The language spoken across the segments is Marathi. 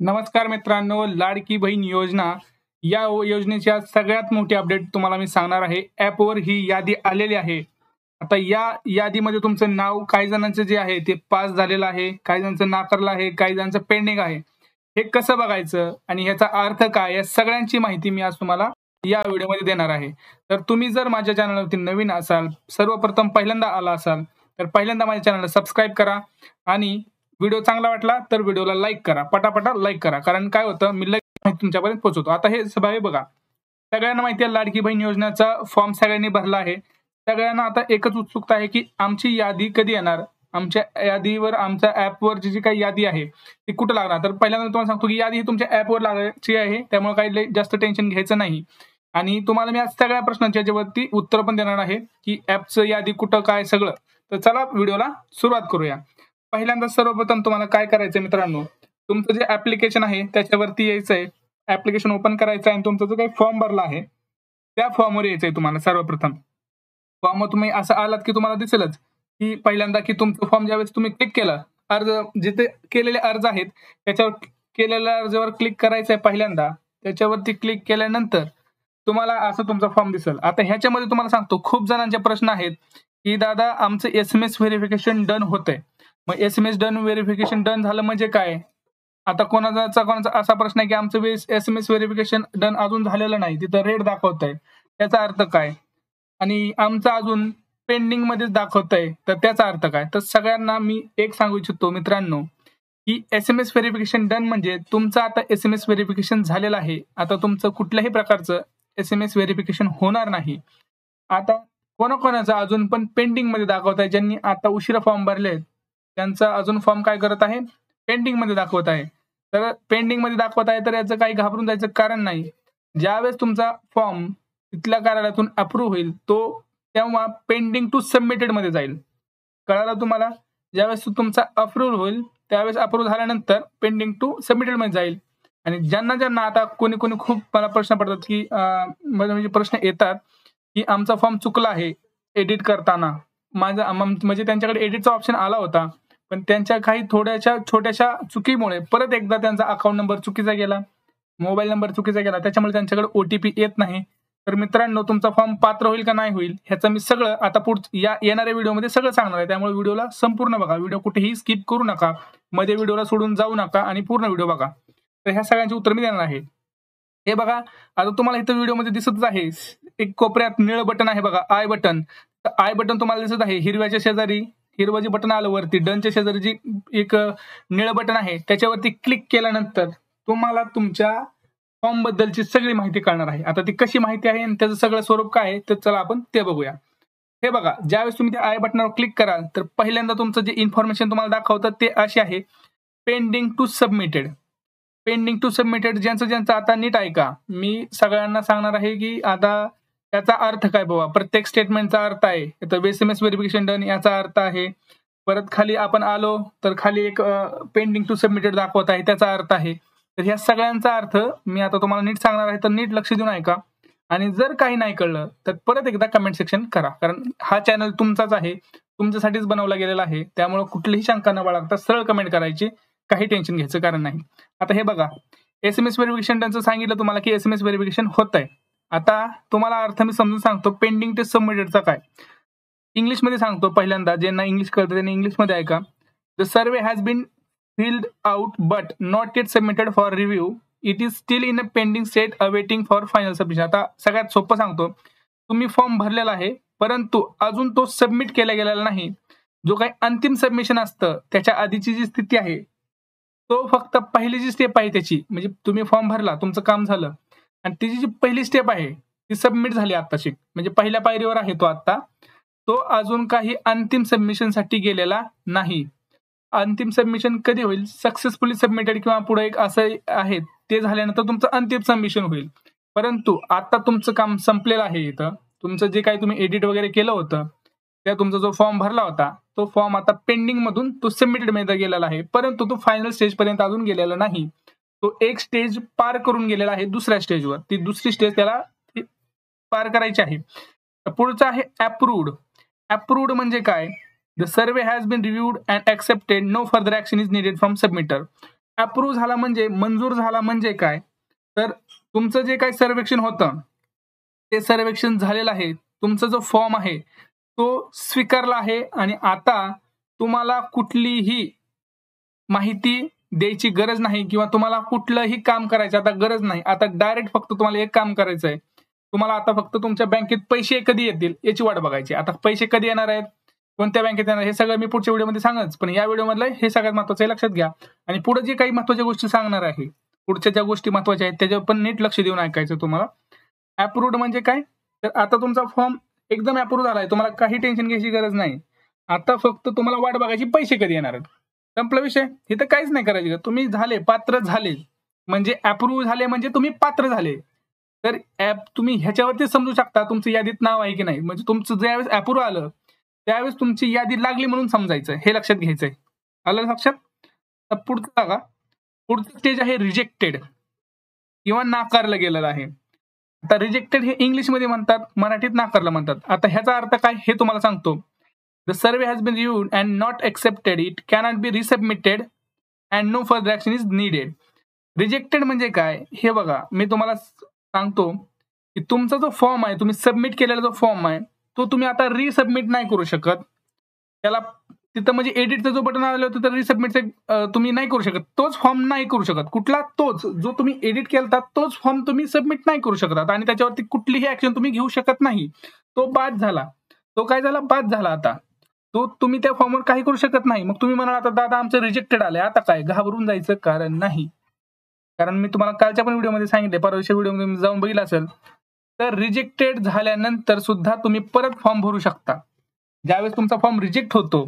नमस्कार मित्रांनो, लाडकी बहीण योजना या योजनेची आज सगळ्यात मोठी अपडेट तुम्हाला मी सांगणार आहे. ॲपवर ही यादी आलेली आहे. आता या यादीमध्ये तुमचं नाव काही जणांचं जे आहे ते पास झालेलं आहे, काही जणांचं नाकारलं आहे, काही जणांचं पेंडिंग आहे. हे कसं बघायचं आणि ह्याचा अर्थ काय या सगळ्यांची माहिती मी आज तुम्हाला या व्हिडिओमध्ये देणार आहे. तर तुम्ही जर माझ्या चॅनलवरती नवीन असाल, सर्वप्रथम पहिल्यांदा आला असाल, तर पहिल्यांदा माझ्या चॅनलला सबस्क्राईब करा आणि व्हिडिओ चांगला वाटला तर व्हिडिओला लाईक करा, पटापटा लाईक करा. कारण काय होतं, मी लगेच माहिती तुमच्यापर्यंत पोहोचवतो. आता हे सगळे बघा, सगळ्यांना माहिती आहे लाडकी बहीण योजनेचा फॉर्म सगळ्यांनी भरला आहे. सगळ्यांना आता एकच उत्सुकता आहे की आमची यादी कधी येणार, आमच्या यादीवर आमच्या ॲपवरची जी काही यादी आहे ती कुठं लागणार. तर पहिल्यांदा तुम्हाला सांगतो की यादी ही तुमच्या ॲपवर लागायची आहे, त्यामुळे काही जास्त टेन्शन घ्यायचं नाही. आणि तुम्हाला मी आज सगळ्या प्रश्नांच्या याच्यावरती उत्तर पण देणार आहे की ॲपचं यादी कुठं काय सगळं. तर चला व्हिडिओला सुरुवात करूया. पहिल्यांदा सर्वप्रथम तुम्हाला काय करायचं मित्रांनो, तुमचं जे ऍप्लिकेशन आहे त्याच्यावरती यायचं आहे. ऍप्लिकेशन ओपन करायचं आहे आणि तुमचा जो काही फॉर्म भरला आहे त्या फॉर्मवर यायचं आहे तुम्हाला. सर्वप्रथम फॉर्म तुम्ही असं आलात की तुम्हाला दिसेलच की पहिल्यांदा की तुमचं फॉर्म ज्यावेळेस तुम्ही क्लिक केलं, अर्ज जिथे केलेले अर्ज आहेत त्याच्यावर केलेल्या अर्जावर क्लिक करायचं आहे. पहिल्यांदा त्याच्यावरती क्लिक केल्यानंतर तुम्हाला असं तुमचा फॉर्म दिसेल. आता ह्याच्यामध्ये तुम्हाला सांगतो, खूप जणांचे प्रश्न आहेत की दादा आमचं SMS व्हेरिफिकेशन डन होतंय. मग SMS डन व्हेरिफिकेशन डन झालं म्हणजे काय? आता कोणाचा असा प्रश्न आहे की आमचं SMS व्हेरिफिकेशन डन अजून झालेलं नाही, तिथं रेड दाखवत आहे, त्याचा अर्थ काय? आणि आमचं अजून पेंडिंग मध्येच दाखवत आहे, तर त्याचा अर्थ काय? तर सगळ्यांना मी एक सांगू इच्छितो मित्रांनो की SMS व्हेरिफिकेशन डन म्हणजे तुमचं आता SMS व्हेरिफिकेशन झालेलं आहे. आता तुमचं कुठल्याही प्रकारचं SMS व्हेरिफिकेशन होणार नाही. आता कोणाकोणाचं अजून पण पेंडिंग मध्ये दाखवत आहे, ज्यांनी आता उशिरा फॉर्म भरले त्यांचा अजून फॉर्म काय करत आहे, पेंडिंग मध्ये दाखवत आहे. तर पेंडिंग मध्ये दाखवत आहे तर याचं काही घाबरून जायचं कारण नाही. ज्यावेळेस तुमचा फॉर्म तिथल्या कार्यालयातून अप्रूव्ह होईल तो तेव्हा पेंडिंग टू सबमिटेड मध्ये जाईल. कळालं तुम्हाला? ज्यावेळेस तुमचा अप्रूव्ह होईल त्यावेळेस अप्रूव्ह झाल्यानंतर पेंडिंग टू सबमिटेड मध्ये जाईल. आणि ज्यांना ज्यांना आता कोणी कोणी खूप मला प्रश्न पडतात की म्हणजे प्रश्न येतात की आमचा फॉर्म चुकला आहे एडिट करताना, माझा म्हणजे त्यांच्याकडे एडिटचा ऑप्शन आला होता, पण त्यांच्या काही छोट्याशा चुकीमुळे परत एकदा त्यांचा अकाउंट नंबर चुकीचा गेला, मोबाईल नंबर चुकीचा गेला, त्याच्यामुळे त्यांच्याकडे OTP येत नाही. तर मित्रांनो, तुमचा फॉर्म पात्र होईल का नाही होईल ह्याचं मी सगळं आता येणाऱ्या व्हिडिओमध्ये सगळं सांगणार आहे. त्यामुळे व्हिडिओला संपूर्ण बघा, व्हिडिओ कुठेही स्किप करू नका, मध्ये व्हिडिओला सोडून जाऊ नका आणि पूर्ण व्हिडिओ बघा. तर ह्या सगळ्यांची उत्तर मी देणार आहे. हे बघा, आता तुम्हाला इथं व्हिडिओमध्ये दिसतच आहे, एक कोपऱ्यात निळं बटन आहे बघा, आय बटन. तर आय बटन तुम्हाला दिसत आहे, हिरव्याच्या शेजारी हिरवं जे बटन आलं वरती डनच्या शेजारी जी एक निळं बटन आहे त्याच्यावरती क्लिक केल्यानंतर तुम्हाला तुमच्या फॉर्म बद्दलची सगळी माहिती कळणार आहे. आता ती कशी माहिती आहे आणि त्याचं सगळं स्वरूप काय आहे तर चला आपण ते बघूया. हे बघा, ज्यावेळेस तुम्ही त्या आय बटनावर क्लिक कराल तर पहिल्यांदा तुमचं जे इन्फॉर्मेशन तुम्हाला दाखवतं ते अशी आहे, pending to submitted. Pending to submitted ज्यांचं आता नीट ऐका, मी सगळ्यांना सांगणार आहे की आता त्याचा अर्थ काय बाबा, प्रत्येक स्टेटमेंटचा अर्थ आहे. तर SMS व्हेरिफिकेशन डन याचा अर्थ आहे. परत खाली आपण आलो तर खाली एक पेंडिंग टू सबमिटेड दाखवत आहे, त्याचा अर्थ आहे. तर ह्या सगळ्यांचा अर्थ मी आता तुम्हाला नीट सांगणार आहे, तर नीट लक्ष देऊन ऐका. आणि जर काही नाही कळलं तर परत एकदा कमेंट सेक्शन करा, कारण हा चॅनल तुमचाच आहे, तुमच्यासाठीच बनवला गेलेला आहे. त्यामुळे कुठलीही शंका न बाळगता सरळ कमेंट करायची, काही टेन्शन घ्यायचं कारण नाही. आता हे बघा, SMS व्हेरिफिकेशन डनचं सांगितलं तुम्हाला की SMS व्हेरिफिकेशन होत आहे. आता तुम्हाला अर्थ मी समजून सांगतो पेंडिंग टू सबमिटेडचा काय. इंग्लिशमध्ये सांगतो, पहिल्यांदा ज्यांना इंग्लिश कळतं त्यांनी इंग्लिशमध्ये ऐका. The survey has been filled out but not eight submitted for review. It is steel in a pending state awaiting for final submission. आता सगळ्यात सोपं सांगतो, तुम्ही फॉर्म भरलेला आहे परंतु अजून तो सबमिट केला गेलेला नाही. जो काही अंतिम सबमिशन असतं त्याच्या आधीची जी स्थिती आहे तो फक्त पहिली जी स्टेप आहे त्याची, म्हणजे तुम्ही फॉर्म भरला, तुमचं काम झालं आणि तिची जी पहिली स्टेप आहे ती सबमिट झाली आत्ताची, म्हणजे पहिल्या पायरीवर आहे तो आता. तो अजून काही अंतिम सबमिशनसाठी गेलेला नाही. अंतिम सबमिशन कधी होईल, सक्सेसफुली सबमिटेड किंवा पुढे एक असं आहे ते झाल्यानंतर तुमचं अंतिम सबमिशन होईल. परंतु आता तुमचं काम संपलेलं आहे. इथं तुमचं जे काही तुम्ही एडिट वगैरे केलं होतं त्या तुमचा जो फॉर्म भरला होता तो फॉर्म आता पेंडिंग मधून तो सबमिटेड मध्ये गेलेला आहे, परंतु तो फायनल स्टेज पर्यंत अजून गेलेला नाही. तो एक स्टेज पार करून गेलेला आहे दुसऱ्या स्टेजवर, ती दुसरी स्टेज त्याला पार करायची आहे. पुढचं आहे अप्रूव्ड. अप्रूव्ड म्हणजे काय, the survey has been reviewed and accepted, no further action is needed from submitter. Approve झाला म्हणजे, मंजूर झाला म्हणजे काय, तर तुमचं जे काही सर्वेक्षण होतं ते सर्वेक्षण झालेलं आहे, तुमचा जो फॉर्म आहे तो स्वीकारला आहे आणि आता तुम्हाला कुठलीही माहिती द्यायची गरज नाही किंवा तुम्हाला कुठलंही काम करायचं आता गरज नाही. आता डायरेक्ट फक्त तुम्हाला एक काम करायचं आहे. तुम्हाला आता फक्त तुमच्या बँकेत पैसे कधी येतील याची वाट बघायची. आता पैसे कधी येणार आहेत, कोणत्या बँकेत येणार, हे सगळं मी पुढच्या व्हिडिओमध्ये सांगच, पण या व्हिडिओमधलं हे सगळ्यात महत्त्वाचं आहे, लक्षात घ्या. आणि पुढे जे काही महत्त्वाच्या गोष्टी सांगणार आहे, पुढच्या ज्या गोष्टी महत्त्वाच्या आहेत त्याच्यावर पण नीट लक्ष देऊन ऐकायचं तुम्हाला. अप्रूव्ड म्हणजे काय, तर आता तुमचा फॉर्म एकदम अप्रूव्ह झालाय, तुम्हाला काही टेन्शन घ्यायची गरज नाही. आता फक्त तुम्हाला वाट बघायची पैसे कधी येणार आहेत, संपला विषय. इथं काहीच नाही करायचं, तुम्ही झाले, पात्र झाले, म्हणजे अप्रूव्ह झाले म्हणजे तुम्ही पात्र झाले. तर तुम्ही ह्याच्यावरती समजू शकता तुमचं यादीत नाव आहे की नाही. म्हणजे तुमचं ज्यावेळेस अप्रूव्ह आलं त्यावेळेस तुमची यादी लागली म्हणून समजायचं, हे लक्षात घ्यायचंय. आलं लक्षात. तर पुढचं बघा, पुढचं स्टेज आहे रिजेक्टेड किंवा नाकारलं गेलेलं आहे. आता रिजेक्टेड हे इंग्लिशमध्ये म्हणतात, मराठीत नाकारलं म्हणतात. आता ह्याचा अर्थ काय हे तुम्हाला सांगतो. The survey has been reviewed and not accepted. It cannot be resubmitted and no further action is needed. Rejected म्हणजे काय हे बघा, मी तुम्हाला सांगतो की तुमचा जो फॉर्म आहे, तुम्ही सबमिट केलेला जो फॉर्म आहे तो तुम्ही आता रिसबमिट नाही करू शकत. त्याला तिथं म्हणजे एडिटचं जो बटन आलं होतं तर रिसबमिटचं तुम्ही नाही करू शकत. तोच फॉर्म नाही करू शकत. कुठला, तोच जो तुम्ही एडिट केलता तोच फॉर्म तुम्ही सबमिट नाही करू शकत आणि त्याच्यावरती कुठलीही ऍक्शन तुम्ही घेऊ शकत नाही. तो बाद झाला. तो काय झाला, बाद झाला. आता तो तुम्ही त्या फॉर्मवर काही करू शकत नाही. मग तुम्ही म्हणाल आता दादा आमचं रिजेक्टेड आलंय, आता काय, घाबरून जायचं कारण नाही. कारण मी तुम्हाला कालच्या पण व्हिडिओमध्ये सांगितले, परवाच्या व्हिडिओमध्ये जाऊन बघितलं असेल, तर रिजेक्टेड झाल्यानंतर सुद्धा तुम्ही परत फॉर्म भरू शकता. ज्यावेळेस तुमचा फॉर्म रिजेक्ट होतो,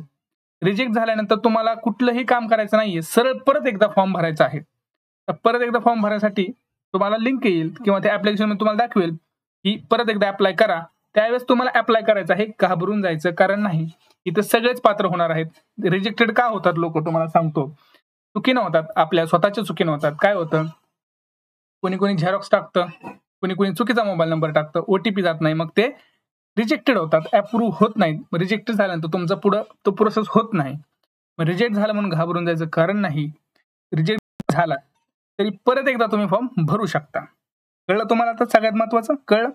रिजेक्ट झाल्यानंतर तुम्हाला कुठलंही काम करायचं नाहीये, सरळ परत एकदा फॉर्म भरायचा आहे. तर परत एकदा फॉर्म भरण्यासाठी तुम्हाला लिंक येईल किंवा त्या ऍप्लिकेशन मध्ये तुम्हाला दाखवेल की परत एकदा अप्लाय करा. त्यावेळेस तुम्हाला अप्लाय करायचं आहे, घाबरून जायचं कारण नाही. इथं सगळेच पात्र होणार आहेत. रिजेक्टेड का होतात लोक तुम्हाला सांगतो. चुकीनं होतात, आपल्या स्वतःच्या चुकीनं होतात. काय होतं, कोणी कोणी झेरॉक्स टाकतं, कोणी कोणी चुकीचा मोबाईल नंबर टाकतं, ओटीपी जात नाही, मग ते रिजेक्टेड होतात, अप्रूव्ह होत नाहीत. रिजेक्टेड झाल्यानंतर तुमचा पुढं तो प्रोसेस होत नाही. मग रिजेक्ट झालं म्हणून घाबरून जायचं कारण नाही. रिजेक्ट झाला तरी परत एकदा तुम्ही फॉर्म भरू शकता. कळलं तुम्हाला आता, सगळ्यात महत्वाचं कळलं.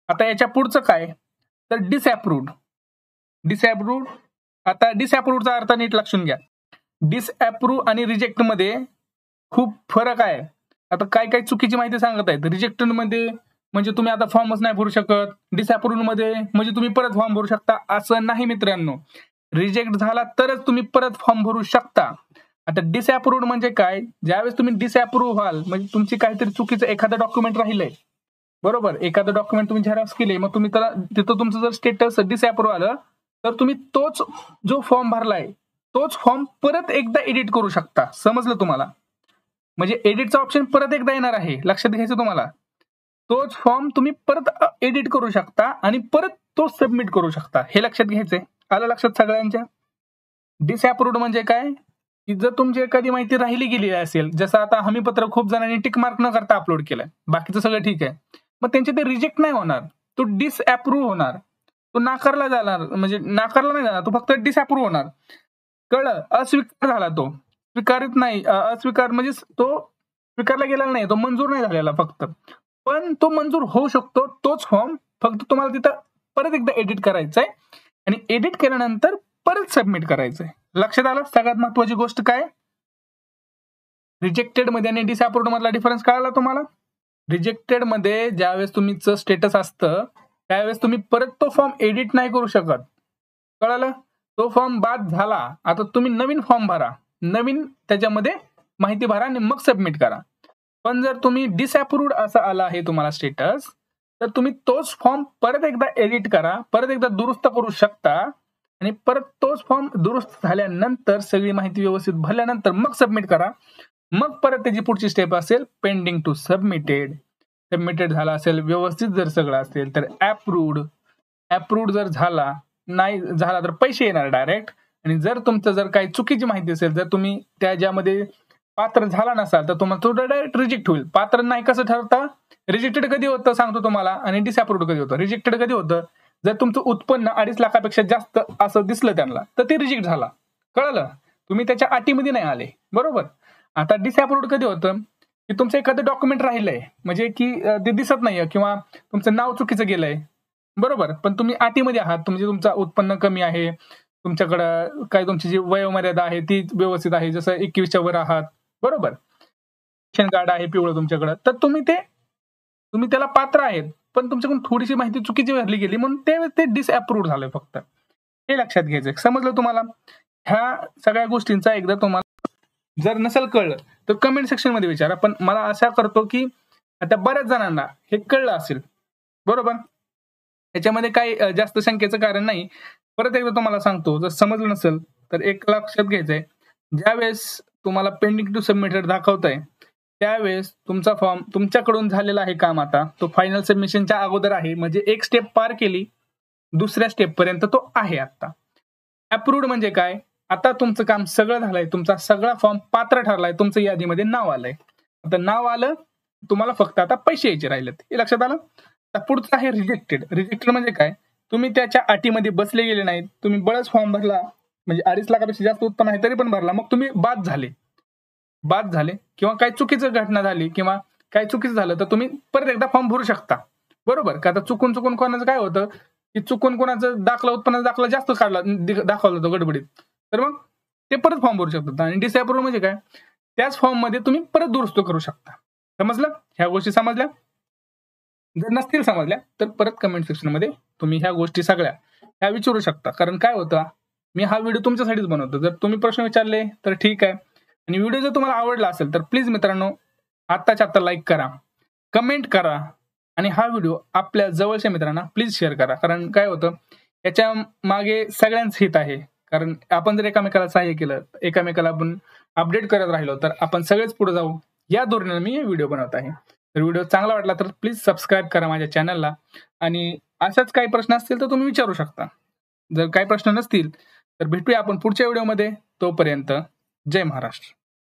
आता याच्या पुढचं काय, तर डिसअप्रूव्ड. डिसअप्रूव्ड, आता डिसअप्रूव्डचा अर्थ नीट लक्षून घ्या. डिसअप्रूव्ह आणि रिजेक्ट मध्ये खूप फरक आहे. आता काय काय चुकीची माहिती सांगत आहेत. रिजेक्टेड मध्ये म्हणजे तुम्ही आता फॉर्मच नाही भरू शकत, डिसअप्रूव्ड मध्ये म्हणजे तुम्ही परत फॉर्म भरू शकता, असं नाही मित्रांनो. रिजेक्ट झाला तरच तुम्ही परत फॉर्म भरू शकता. आता डिसअप्रूव्ड म्हणजे काय, ज्यावेळेस तुम्ही डिसअप्रूव्ह व्हाल म्हणजे तुमची काहीतरी चुकीचं एखादं डॉक्युमेंट राहिलंय, बरोबर, एखादं डॉक्युमेंट तुम्ही झेरॉक्स केले, मग तुम्ही त्याला तिथं तुमचं जर स्टेटस डिसअप्रूव्ह आलं तर तुम्ही तोच जो फॉर्म भरलाय तोच फॉर्म परत एकदा एडिट करू शकता. समजलं तुम्हाला, म्हणजे एडिटचा ऑप्शन परत एकदा येणार आहे, लक्षात घ्यायचं तुम्हाला. तोच फॉर्म तुम्ही परत एडिट करू शकता आणि परत तो सबमिट करू शकता, हे लक्षात घ्यायचंय. आलं लक्षात सगळ्यांच्या. डिसअप्रूव्ड म्हणजे काय, की जर तुमची एखादी माहिती राहिली गेली असेल, जसं आता हमीपत्र खूप जणांनी टिक मार्क न करता अपलोड केलंय, बाकीचं सगळं ठीक आहे, मग त्यांचे ते रिजेक्ट नाही होणार, तो डिसअप्रूव्ह होणार, तो नाकारला जाणार, म्हणजे नाकारला नाही जाणार, तो फक्त डिसअप्रूव्ह होणार. कळलं, अस्वीकार झाला, तो स्वीकारित नाही, अस्वीकार म्हणजे तो स्वीकारला गेलेला नाही, तो मंजूर नाही झालेला फक्त, पण तो मंजूर होऊ शकतो तोच फॉर्म. फक्त तुम्हाला तिथं परत एकदा एडिट करायचंय आणि एडिट केल्यानंतर परत सबमिट करायचंय. लक्षात आलं. सगळ्यात महत्वाची गोष्ट काय, रिजेक्टेड मध्ये आणि डिसअप्रूव्ड मधला डिफरन्स कळाला तुम्हाला. रिजेक्टेड मध्ये ज्यावेळेस तुमचं स्टेटस असतं त्यावेळेस तुम्ही परत तो फॉर्म एडिट नाही करू शकत. कळालं, तो फॉर्म बाद झाला, आता तुम्ही नवीन फॉर्म भरा, नवीन त्याच्यामध्ये माहिती भरा आणि मग सबमिट करा. पण जर तुम्ही डिसअप्रूव्ड असं आला आहे तुम्हाला स्टेटस, तर तुम्ही तोच फॉर्म परत एकदा एडिट करा, परत एकदा दुरुस्त करू शकता आणि परत तोच फॉर्म दुरुस्त झाल्यानंतर सगळी माहिती व्यवस्थित भरल्यानंतर मग सबमिट करा. मग परत त्याची पुढची स्टेप असेल पेंडिंग टू सबमिटेड. सबमिटेड झाला असेल, व्यवस्थित जर सगळं असेल तर अप्रूव्ड. अप्रूव्ड जर झाला नाही झाला तर पैसे येणार डायरेक्ट. आणि जर तुमचं जर काही चुकीची माहिती असेल, जर तुम्ही त्याच्यामध्ये पात्र झाला नसाल तर तुम्हाला तो डायरेक्ट रिजेक्ट होईल. पात्र नाही कसं ठरतं, रिजेक्टेड कधी होतं सांगतो तुम्हाला आणि डिसअप्रूव्ड कधी होतं. रिजेक्टेड कधी होतं, जर तुमचं उत्पन्न 2.5 लाखापेक्षा जास्त असं दिसलं त्यांना तर ते रिजेक्ट झाला. कळलं, तुम्ही त्याच्या अटीमध्ये नाही आले, बरोबर. आता डिसअप्रूव्ड कधी होतं की तुमचं एखादं डॉक्युमेंट राहिलंय, म्हणजे की ते दिसत नाहीये किंवा तुमचं नाव चुकीचं गेलंय, बरोबर, पण तुम्ही अटीमध्ये आहात, म्हणजे तुमचं उत्पन्न कमी आहे, तुमच्याकडं काय तुमची जी वयोमर्यादा आहे ती व्यवस्थित आहे, जसं 21च्या वर आहात, बरोबर, रेशन कार्ड आहे पिवळं तुमच्याकडं, तर तुम्ही त्याला पात्र आहेत, पण तुमच्याकडून थोडीशी माहिती चुकीची भरली गेली म्हणून ते डिसअप्रूव्ड झालंय फक्त. हे लक्षात घ्यायचंय. समजलं तुम्हाला? ह्या सगळ्या गोष्टींचा एकदा तुम्हाला जर नसेल कळलं तर कमेंट सेक्शन मध्ये विचारा. पण मला आशा करतो की आता बऱ्याच जणांना हे कळलं असेल, बरोबर. याच्यामध्ये काही जास्त शंकेचं कारण नाही. परत एकदा तुम्हाला सांगतो, जर समजलं नसेल तर एक लक्षात घ्यायचंय, ज्यावेळेस तुम्हाला पेंडिंग टू सबमिटेड दाखवतंय त्यावेळेस तुमचा फॉर्म तुमच्याकडून झालेला आहे काम, आता तो फायनल सबमिशनच्या अगोदर आहे, म्हणजे एक स्टेप पार केली, दुसऱ्या स्टेप पर्यंत तो आहे. आता अप्रूव्ड म्हणजे काय, आता तुमचं काम सगळं झालंय, तुमचा सगळा फॉर्म पात्र ठरलाय, तुमचं यादीमध्ये नाव आलंय. आता नाव आलं, तुम्हाला फक्त आता पैसे यायचे राहिलेत. हे लक्षात आलं? आता पुढचं आहे रिजेक्टेड. रिजेक्टेड म्हणजे काय, तुम्ही त्याच्या अटीमध्ये बसले गेले नाहीत, तुम्ही बळच फॉर्म भरला, म्हणजे 2.5 लाखापेक्षा जास्त उत्पन्न आहे तरी पण भरला, मग तुम्ही बाद झाले किंवा काही चुकीचं घटना झाली किंवा काही चुकीचं झालं तर तुम्ही परत एकदा फॉर्म भरू शकता, बरोबर. का आता चुकून कोणाचं काय होतं की चुकून कोणाचं उत्पन्नाचा दाखला जास्त दाखवला होतो गडबडीत, तर मग ते परत फॉर्म भरू शकतात. आणि डिसअप्रूव्ह म्हणजे काय, त्याच फॉर्म मध्ये तुम्ही परत दुरुस्त करू शकता. समजलं? ह्या गोष्टी समजल्या? जर नसतील समजल्या तर परत कमेंट सेक्शन मध्ये तुम्ही ह्या गोष्टी सगळ्या ह्या विचारू शकता. कारण काय होतं, मी हा व्हिडिओ तुमच्यासाठीच बनवतो. जर तुम्ही प्रश्न विचारले तर ठीक आहे, आणि व्हिडिओ जर तुम्हाला आवडला असेल तर प्लीज मित्रांनो आत्ताच्या आत्ता लाईक करा, कमेंट करा, आणि हा व्हिडिओ आपल्या जवळच्या मित्रांना प्लीज शेअर करा. कारण काय होतं, याच्या मागे सगळ्यांचं हित आहे. कारण आपण जर एकामेकाला सहाय्य केलं, एकामेकाला आपण अपडेट करत राहिलो तर आपण सगळेच पुढे जाऊ, या धोरणाने मी व्हिडिओ बनवत आहे. तर व्हिडिओ चांगला वाटला तर प्लीज सबस्क्राईब करा माझ्या चॅनलला, आणि अशाच काही प्रश्न असतील तर तुम्ही विचारू शकता. जर काही प्रश्न नसतील तर भेटूया आपण पुढच्या व्हिडिओमध्ये. तोपर्यंत जय महाराष्ट्र.